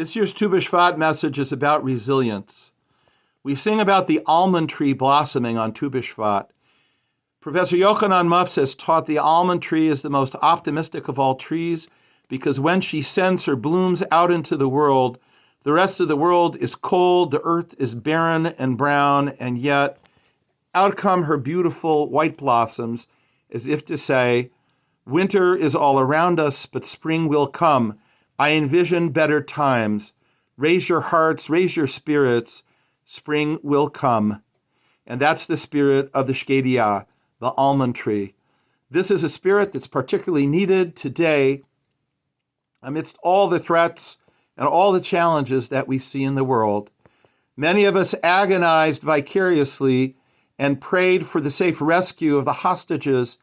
This year's Tu Bish'vat message is about resilience. We sing about the almond tree blossoming on Tu Bish'vat. Professor Yochanan Mufsas taught the almond tree is the most optimistic of all trees because when she sends her blooms out into the world, the rest of the world is cold, the earth is barren and brown, and yet out come her beautiful white blossoms, as if to say, winter is all around us, but spring will come. I envision better times. Raise your hearts, raise your spirits. Spring will come. And that's the spirit of the Shkedia, the almond tree. This is a spirit that's particularly needed today amidst all the threats and all the challenges that we see in the world. Many of us agonized vicariously and prayed for the safe rescue of the hostages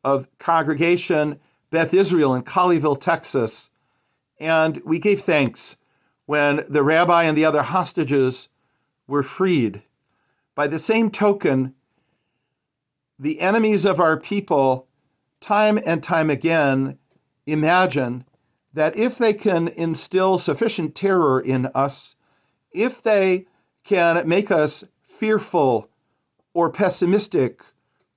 of Congregation Beth Israel in Colleyville, Texas. And we gave thanks when the rabbi and the other hostages were freed. By the same token, the enemies of our people, time and time again, imagine that if they can instill sufficient terror in us, if they can make us fearful or pessimistic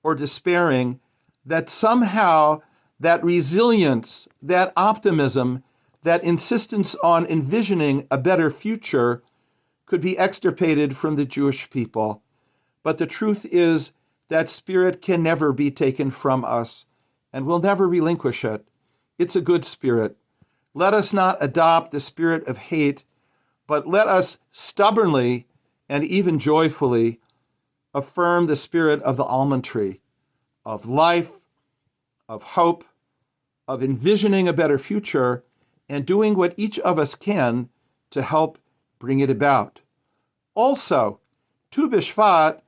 or despairing, that somehow that resilience, that optimism, that insistence on envisioning a better future could be extirpated from the Jewish people. But the truth is that spirit can never be taken from us, and we'll never relinquish it. It's a good spirit. Let us not adopt the spirit of hate, but let us stubbornly and even joyfully affirm the spirit of the almond tree, of life, of hope, of envisioning a better future, and doing what each of us can to help bring it about. Also, Tu Bish'vat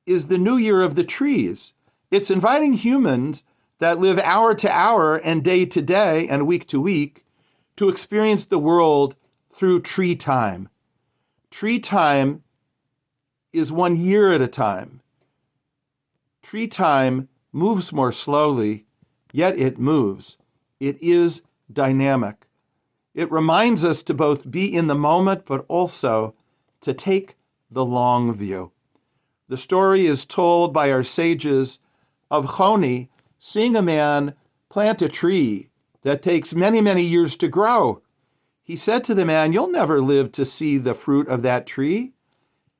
is the new year of the trees. It's inviting humans that live hour to hour and day to day and week to week to experience the world through tree time. Tree time is 1 year at a time. Tree time moves more slowly, yet it moves. It is dynamic. It reminds us to both be in the moment, but also to take the long view. The story is told by our sages of Choni seeing a man plant a tree that takes many, many years to grow. He said to the man, "You'll never live to see the fruit of that tree."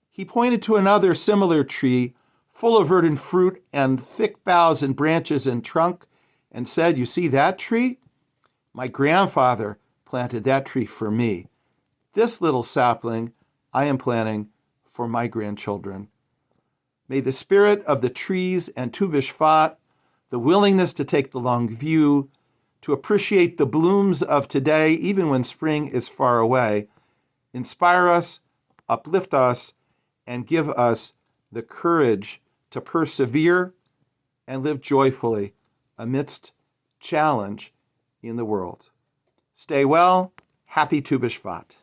He pointed to another similar tree, full of verdant fruit and thick boughs and branches and trunk, and said, "You see that tree? My grandfather planted that tree for me. This little sapling I am planting for my grandchildren." May the spirit of the trees and Tu Bish'vat, the willingness to take the long view, to appreciate the blooms of today, even when spring is far away, inspire us, uplift us, and give us the courage to persevere and live joyfully amidst challenge in the world. Stay well. Happy Tu Bish'vat.